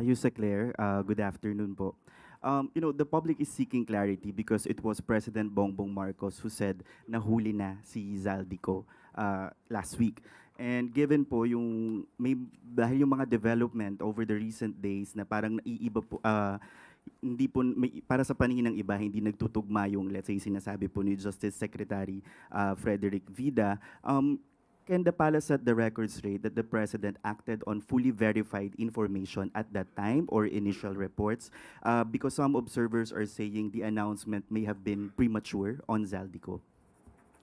Yusek Claire, good afternoon po. The public is seeking clarity because it was President Bongbong Marcos who said nahuli na si Zaldico last week. And given po dahil yung mga development over the recent days na parang naiiba po, hindi po, para sa paningin ng iba, hindi nagtutugma yung, let's say, sinasabi po ni Justice Secretary Frederick Vida. Can the palace set the record straight that the president acted on fully verified information at that time or initial reports? Because some observers are saying the announcement may have been premature on Zaldico.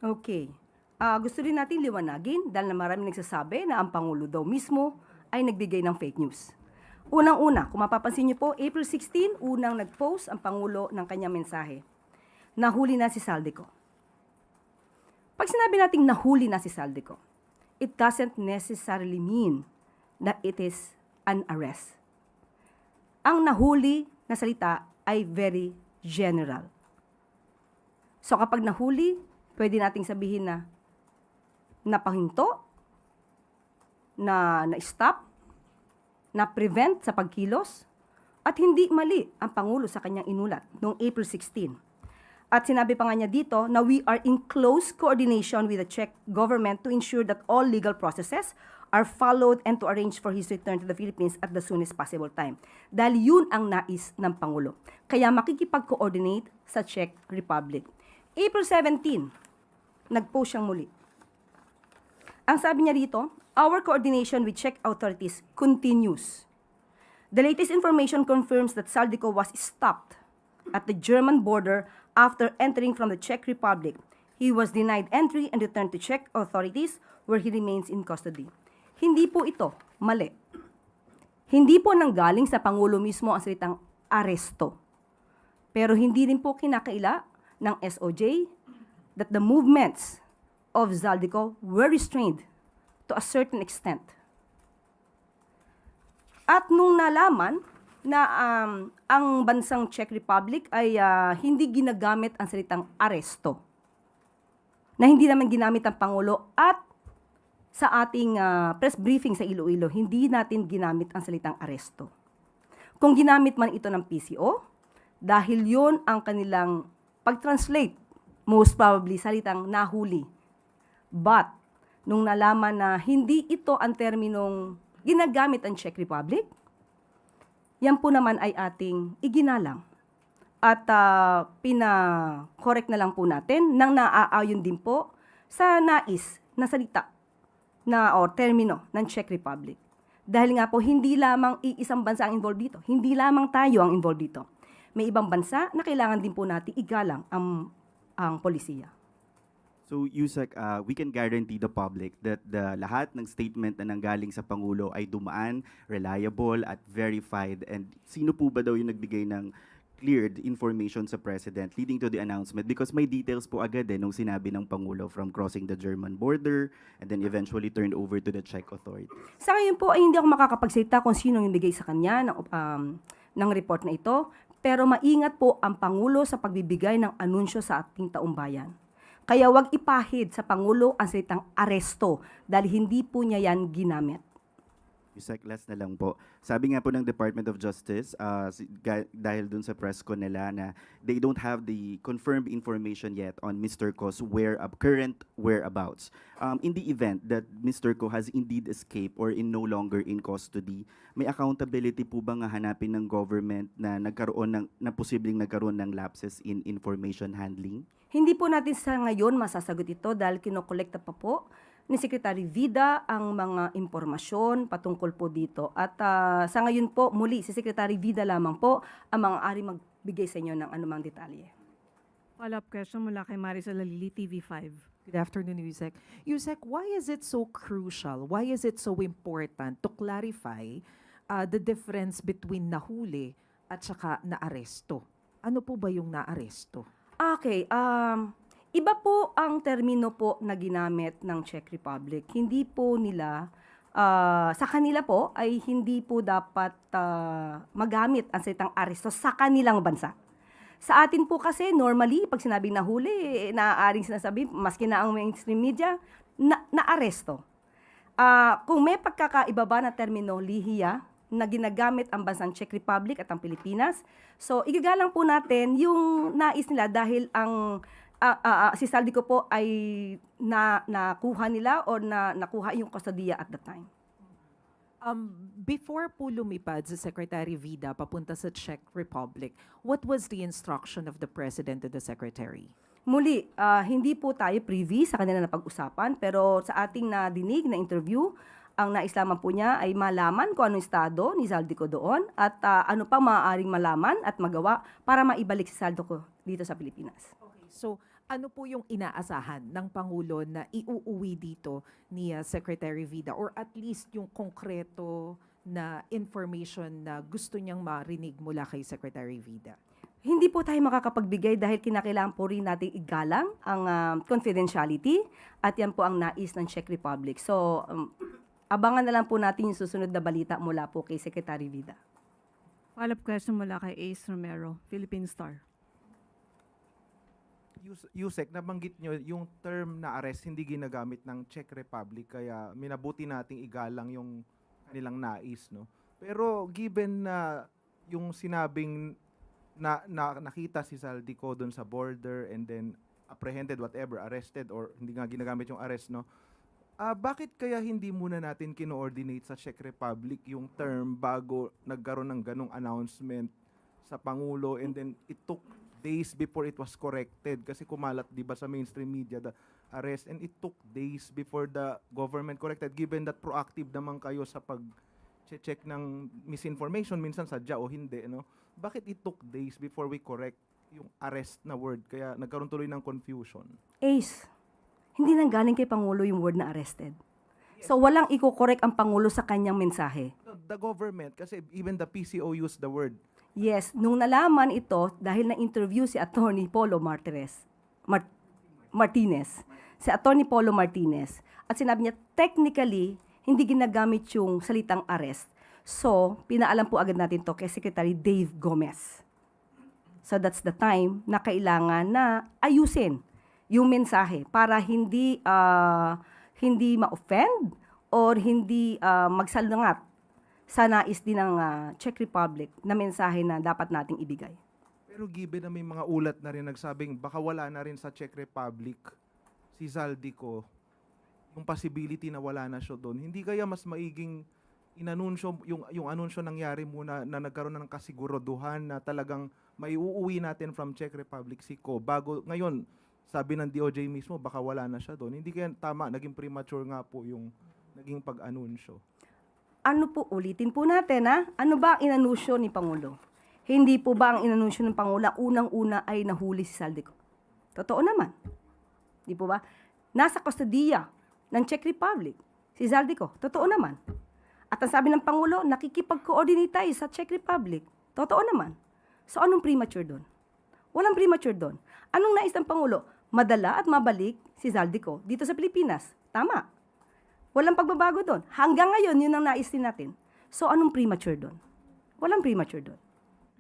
Okay. Gusto rin natin liwanagin dahil na maraming nagsasabi na ang Pangulo daw mismo ay nagbigay ng fake news. Unang-una, kung mapapansin niyo po, April 16, unang nag-post ang Pangulo ng kanyang mensahe. Nahuli na si Zaldico. Pag sinabi nating nahuli na si Zaldico, it doesn't necessarily mean that it is an arrest. Ang nahuli na salita ay very general. So kapag nahuli, pwede nating sabihin na napahinto, na-stop, na-prevent sa pagkilos, at hindi mali ang Pangulo sa kanyang inulat noong April 16. At sinabi pa nga niya dito na we are in close coordination with the Czech government to ensure that all legal processes are followed and to arrange for his return to the Philippines at the soonest possible time. Dahil yun ang nais ng Pangulo. Kaya makikipag-coordinate sa Czech Republic. April 17, nag-post siyang muli. Ang sabi niya dito, our coordination with Czech authorities continues. The latest information confirms that Zaldico was stopped at the German border after entering from the Czech Republic. He was denied entry and returned to Czech authorities where he remains in custody. Hindi po ito mali. Hindi po nanggaling sa Pangulo mismo ang salitang aresto. Pero hindi rin po kinakaila ng SOJ that the movements of Zaldico were restrained to a certain extent. At nung nalaman na ang bansang Czech Republic ay hindi ginagamit ang salitang aresto, na hindi naman ginamit ang Pangulo at sa ating press briefing sa Iloilo, hindi natin ginamit ang salitang aresto. Kung ginamit man ito ng PCO, dahil yon ang kanilang pag-translate, most probably salitang nahuli. But, nung nalaman na hindi ito ang terminong ginagamit ang Czech Republic, yan po naman ay ating iginalang. At pina-correct na lang po natin nang naaayon din po sa nais na salita o termino ng Czech Republic. Dahil nga po, hindi lamang iisang bansa ang involved dito. Hindi lamang tayo ang involved dito. May ibang bansa na kailangan din po natin igalang ang polisiya. So, Yusek, we can guarantee the public that lahat ng statement na nanggaling sa Pangulo ay dumaan, reliable, at verified. And sino po ba daw yung nagbigay ng cleared information sa President leading to the announcement? Because may details po agad nung sinabi ng Pangulo from crossing the German border and then eventually turned over to the Czech authority. Sa ngayon po ay hindi ako makakapagsalita kung sino yung bigay sa kanya ng report na ito. Pero maingat po ang Pangulo sa pagbibigay ng anunsyo sa ating taumbayan. Kaya wag ipahid sa Pangulo ang salitang aresto dahil hindi po niya yan ginamit. Yusek, last na lang po. Sabi nga po ng Department of Justice, dahil dun sa press ko nila na they don't have the confirmed information yet on Mr. Ko's current whereabouts. In the event that Mr. Ko has indeed escaped or in no longer in custody, may accountability po ba nga hanapin ng government na posibleng nagkaroon ng lapses in information handling? Hindi po natin sa ngayon masasagot ito dahil kinokolekta pa po ni Secretary Vida ang mga impormasyon patungkol po dito. At sa ngayon po, muli, si Secretary Vida lamang po ang maaari magbigay sa inyo ng anumang detalye. Follow-up question mula kay Maricel Lalili, TV5. Good afternoon, Yusek. Yusek, why is it so crucial? Why is it so important to clarify the difference between nahuli at saka naaresto? Ano po ba yung naaresto? Okay, iba po ang termino po na ginamit ng Czech Republic. Hindi po nila, sa kanila po ay hindi po dapat magamit ang salitang aresto sa kanilang bansa. Sa atin po kasi, normally, pag sinabing nahuli, naaaring sinasabi, maski na ang mainstream media, na aresto. Kung may pagkakaiba ba na termino, lihiya, na ginagamit ang bansang Czech Republic at ang Pilipinas. So, igagalang po natin yung nais nila dahil ang si Zaldico po ay nakuha nila o nakuha yung kustodiya at the time. Before po lumipad si Secretary Vida papunta sa Czech Republic, what was the instruction of the President to the Secretary? Muli, hindi po tayo privy sa kanila na pag-usapan, pero sa ating nadinig na interview, ang nais lamang po niya ay malaman kung anong estado ni Zaldico doon at ano pa maaaring malaman at magawa para maibalik si Zaldico dito sa Pilipinas. Okay, so ano po yung inaasahan ng Pangulo na iuuwi dito ni Secretary Vida or at least yung konkreto na information na gusto niyang marinig mula kay Secretary Vida? Hindi po tayo makakapagbigay dahil kinakailangan po rin nating igalang ang confidentiality at yan po ang nais ng Czech Republic. So, abangan na lang po natin yung susunod na balita mula po kay Secretary Vida. Follow-up question mula kay Ace Romero, Philippine Star. Yusek, nabanggit nyo yung term na arrest hindi ginagamit ng Czech Republic kaya minabuti nating igalang yung kanilang nais, no? Pero given na yung sinabing nakita si Zaldico doon sa border and then apprehended, whatever, arrested or hindi nga ginagamit yung arrest, no? Bakit kaya hindi muna natin kino-ordinate sa Czech Republic yung term bago nagkaroon ng ganong announcement sa Pangulo and then it took days before it was corrected kasi kumalat 'di ba sa mainstream media the arrest and it took days before the government corrected given that proactive naman kayo sa pag-check ng misinformation minsan sadya o hindi, no? Bakit it took days before we correct yung arrest na word kaya nagkaroon tuloy ng confusion? Ace, hindi nang galing kay Pangulo yung word na arrested. So walang iko-correct ang Pangulo sa kanyang mensahe. No, the government kasi even the PCO used the word. Yes, nung nalaman ito dahil na-interview si Attorney Polo Martinez, si Attorney Polo Martinez, at sinabi niya technically hindi ginagamit yung salitang arrest. So, pinaalam po agad natin to kay Secretary Dave Gomez. So that's the time na kailangan na ayusin yung mensahe para hindi ma-offend or hindi magsalungat sa nais din ng Czech Republic na mensahe na dapat nating ibigay. Pero given na may mga ulat na rin nagsabing baka wala na rin sa Czech Republic si Zaldico, yung possibility na wala na siya doon, hindi kaya mas maiging inanunsyo, yung anunsyo nangyari muna na nagkaroon na ng kasiguraduhan na talagang maiuuwi natin from Czech Republic si Ko bago ngayon sabi ng DOJ mismo baka wala na siya doon. Hindi kaya tama, naging premature nga po yung naging pag-anunsyo. Ano po, ulitin po natin ano ba ang inanunsyo ni Pangulo? Hindi po ba ang inanunsyo ng Pangulo unang-una ay nahuli si Zaldico? Totoo naman. Di po ba? Nasa kustodiya ng Czech Republic si Zaldico. Totoo naman. At ang sabi ng Pangulo, nakikipag-coordinate tayo sa Czech Republic. Totoo naman. So anong premature doon? Walang premature doon. Anong nais ng Pangulo? Madala at mabalik si Zaldico dito sa Pilipinas. Tama. Walang pagbabago doon. Hanggang ngayon, yun ang nais din natin. So, anong premature doon? Walang premature doon.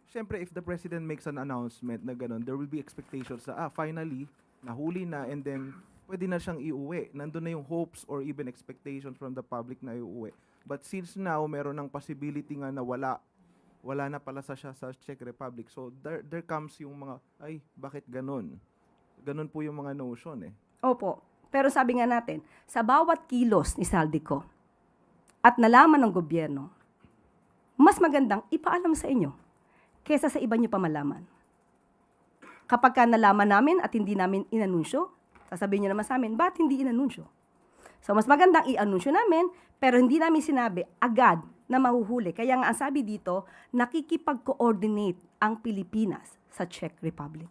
Siyempre, if the president makes an announcement na gano'n, there will be expectations na, finally, nahuli na, and then, pwede na siyang iuwi. Nandun na yung hopes or even expectations from the public na iuwi. But since now, meron ng possibility nga na wala na pala siya sa Czech Republic. So, there comes yung mga, ay, bakit gano'n? Gano'n po yung mga notion eh. Opo. Pero sabi nga natin, sa bawat kilos ni Zaldico at nalaman ng gobyerno, mas magandang ipaalam sa inyo kesa sa iba nyo pa malaman. Kapag ka nalaman namin at hindi namin inanunsyo, sasabihin nyo naman sa amin, ba't hindi inanunsyo? So mas magandang i-anunsyo namin, pero hindi namin sinabi agad na mahuhuli. Kaya nga ang sabi dito, nakikipag-coordinate ang Pilipinas sa Czech Republic.